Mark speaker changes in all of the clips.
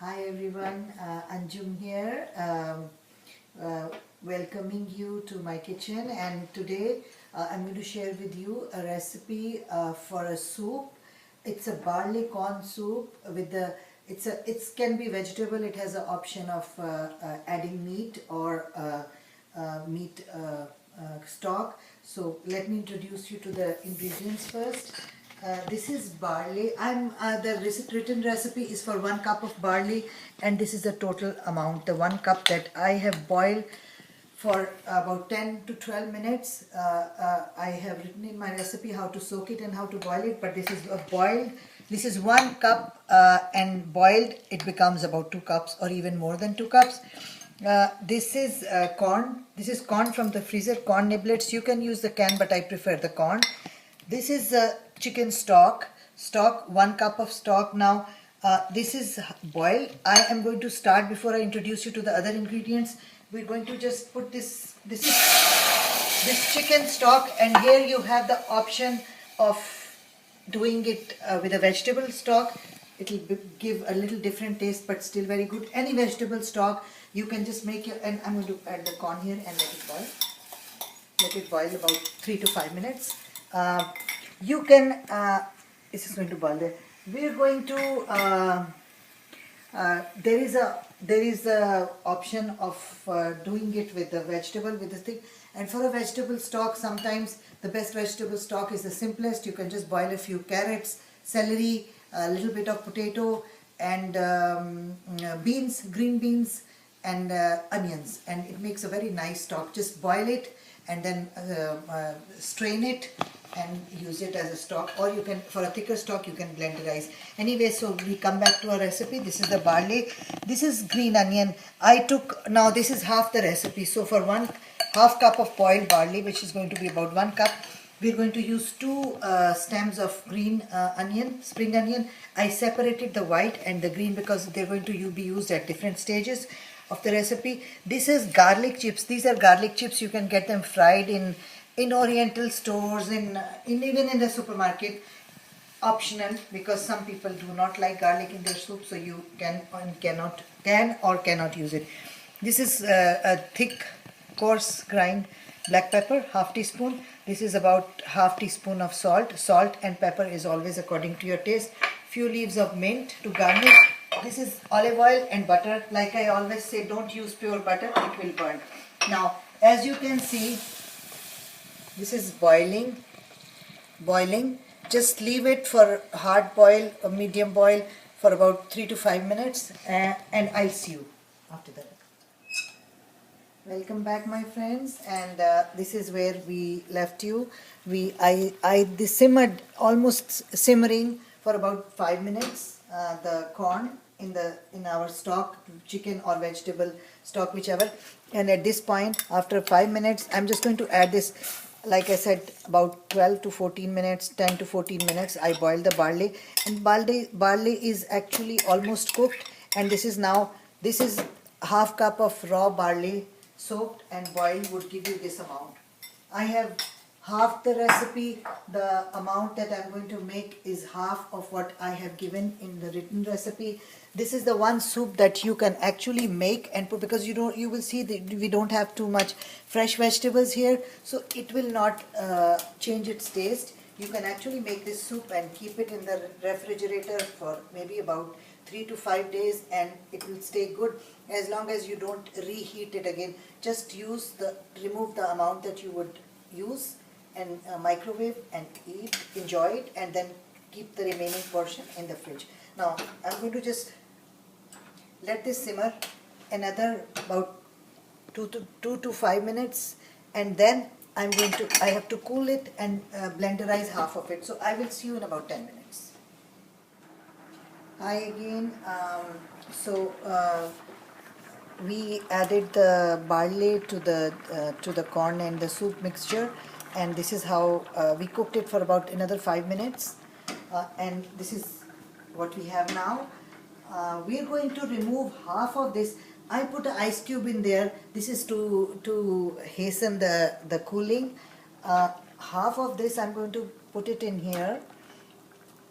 Speaker 1: Hi everyone, Anjum here, welcoming you to my kitchen, and today I'm going to share with you a recipe for a soup. It's a barley corn soup with the, it can be vegetable. It has an option of adding meat or meat stock. So let me introduce you to the ingredients first. This is barley. The written recipe is for 1 cup of barley, and this is the total amount. The 1 cup that I have boiled for about 10 to 12 minutes. I have written in my recipe how to soak it and how to boil it, but this is a boiled. This is 1 cup, and boiled it becomes about 2 cups or even more than 2 cups. This is corn. This is corn from the freezer, corn niblets. You can use the can, but I prefer the corn. This is chicken stock. 1 cup of stock. Now, this is boiled. I am going to start before I introduce you to the other ingredients. We're going to just put this chicken stock, and here you have the option of doing it with a vegetable stock. It'll give a little different taste, but still very good. Any vegetable stock, you can just make your, and I'm going to add the corn here and let it boil. Let it boil about 3 to 5 minutes. You can, this is going to boil there. We're going to, there is a option of doing it with the vegetable, with the thing. And for a vegetable stock, sometimes the best vegetable stock is the simplest. You can just boil a few carrots, celery, a little bit of potato, and beans, green beans, and onions, and it makes a very nice stock. Just boil it and then strain it and use it as a stock, or you can, for a thicker stock, you can blend the rice. Anyway, so we come back to our recipe. This is the barley. This is green onion. I took, now this is half the recipe. So for 1/2 cup of boiled barley, which is going to be about 1 cup, we're going to use 2 stems of green onion, spring onion. I separated the white and the green because they're going to be used at different stages of the recipe. This is garlic chips. These are garlic chips. You can get them fried in oriental stores, in even in the supermarket. Optional, because some people do not like garlic in their soup, so you can or cannot use it. This is a thick, coarse grind black pepper, ½ teaspoon. This is about ½ teaspoon of salt. Salt and pepper is always according to your taste. Few leaves of mint to garnish. This is olive oil and butter. Like I always say, don't use pure butter, it will burn. Now, as you can see, this is boiling. Just leave it for hard boil or medium boil for about 3 to 5 minutes, and I'll see you after that. Welcome back, my friends, and this is where we left you. This simmered, almost simmering for about 5 minutes. The corn in our stock, chicken or vegetable stock, whichever. And at this point, after 5 minutes, I'm just going to add this. Like I said, about 12 to 14 minutes, 10 to 14 minutes, I boiled the barley. And barley is actually almost cooked. And this is ½ cup of raw barley soaked and boiled would give you this amount. I have half the recipe. The amount that I'm going to make is half of what I have given in the written recipe. This is the one soup that you can actually make and put, because you will see that we don't have too much fresh vegetables here, so it will not change its taste. You can actually make this soup and keep it in the refrigerator for maybe about 3 to 5 days, and it will stay good as long as you don't reheat it again. Just remove the amount that you would use and microwave and eat, enjoy it, and then keep the remaining portion in the fridge. Now I'm going to just let this simmer another about 2 to 5 minutes, and then I have to cool it and blenderize half of it. So I will see you in about 10 minutes. Hi again. We added the barley to the corn and the soup mixture, and this is how we cooked it for about another 5 minutes. And this is what we have now. We're going to remove half of this. I put an ice cube in there. This is to hasten the cooling. Half of this I'm going to put it in here.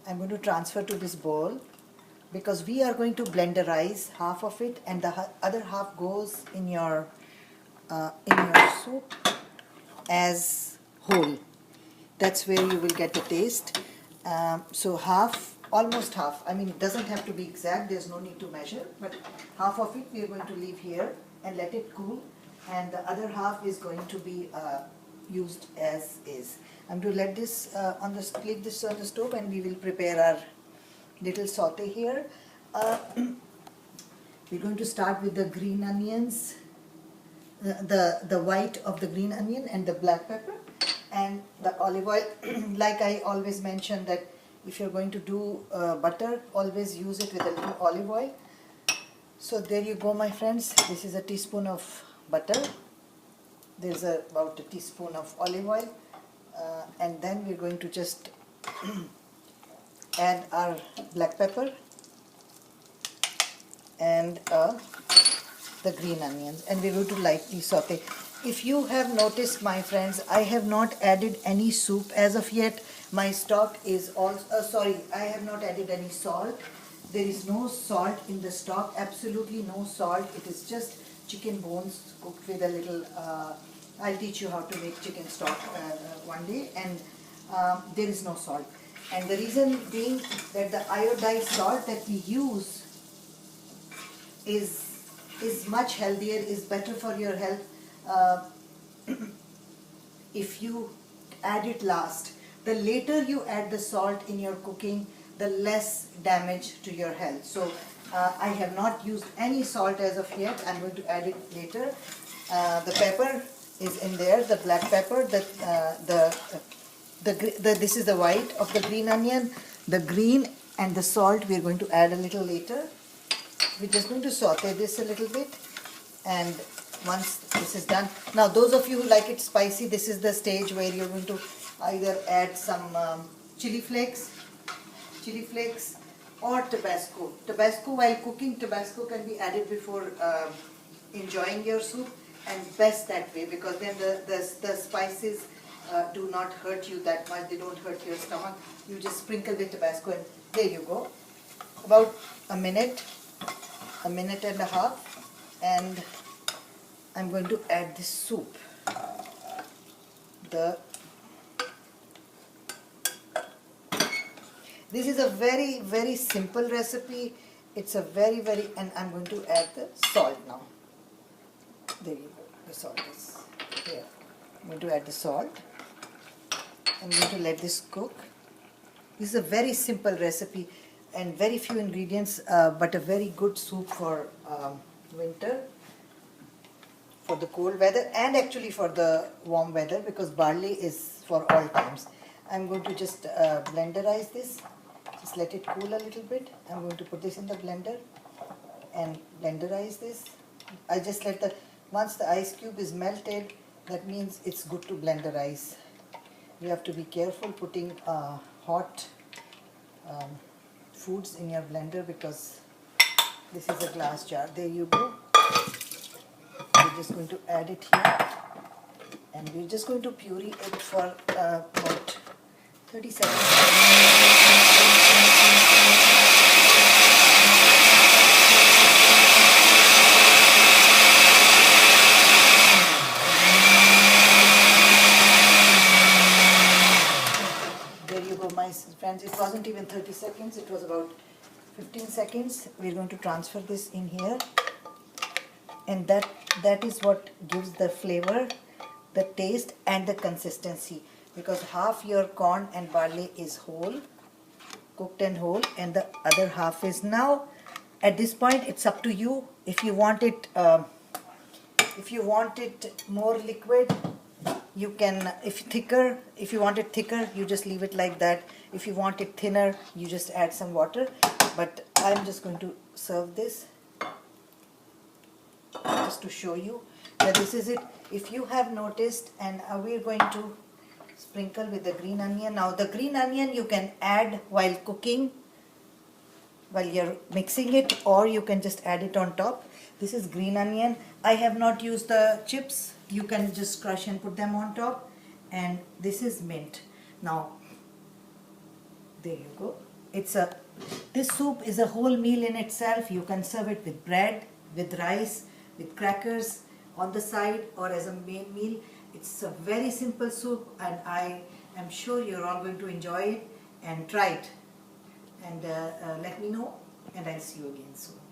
Speaker 1: I'm going to transfer to this bowl. because we are going to blenderize half of it, and the other half goes in your soup as whole. That's where you will get the taste. So half, almost half, I mean it doesn't have to be exact, there's no need to measure, but half of it we are going to leave here and let it cool, and the other half is going to be used as is. I'm going to let this leave this on the stove, and we will prepare our little saute here. We're going to start with the green onions, the white of the green onion and the black pepper and the olive oil. Like I always mention that if you're going to do butter, always use it with a little olive oil. So there you go, my friends. This is a teaspoon of butter. There's about a teaspoon of olive oil. And then we're going to just add our black pepper and the green onions, and we're going to lightly saute. If you have noticed, my friends, I have not added any soup as of yet. My stock is also, I have not added any salt. There is no salt in the stock, absolutely no salt. It is just chicken bones cooked with a little, I'll teach you how to make chicken stock one day, and there is no salt. And the reason being that the iodized salt that we use is much healthier, is better for your health if you add it last. The later you add the salt in your cooking, the less damage to your health. So I have not used any salt as of yet. I'm going to add it later. The pepper is in there, the black pepper, this is the white of the green onion, the green and the salt we're going to add a little later. We're just going to saute this a little bit, and once this is done, now those of you who like it spicy, this is the stage where you're going to either add some chili flakes or Tabasco. Tabasco, while cooking, Tabasco can be added before enjoying your soup, and best that way, because then the spices do not hurt you that much, they don't hurt your stomach. You just sprinkle the Tabasco and there you go. About a minute and a half, and I'm going to add this soup. This is a very, very simple recipe. It's a very, and I'm going to add the salt now. There you go, the salt is here. I'm going to add the salt. I'm going to let this cook. This is a very simple recipe and very few ingredients, but a very good soup for winter, for the cold weather, and actually for the warm weather, because barley is for all times. I'm going to just blenderize this. Just let it cool a little bit. I'm going to put this in the blender and blenderize this. I just let once the ice cube is melted, that means it's good to blenderize. You have to be careful putting hot foods in your blender, because this is a glass jar. There you go. We're just going to add it here, and we're just going to puree it for about 30 seconds. My friends, it wasn't even 30 seconds, it was about 15 seconds. We're going to transfer this in here, and that is what gives the flavor, the taste and the consistency, because half your corn and barley is whole, cooked and whole, and the other half is now. At this point it's up to you. If you want it more liquid, you can, if you want it thicker, you just leave it like that. If you want it thinner, you just add some water. But I'm just going to serve this just to show you that this is it. If you have noticed, and we're going to sprinkle with the green onion. Now the green onion you can add while cooking, while you're mixing it, or you can just add it on top. This is green onion. I have not used the chips. You can just crush and put them on top. And this is mint. Now, there you go. It's a This soup is a whole meal in itself. You can serve it with bread, with rice, with crackers on the side, or as a main meal. It's a very simple soup, and I am sure you're all going to enjoy it and try it. And let me know, and I'll see you again soon.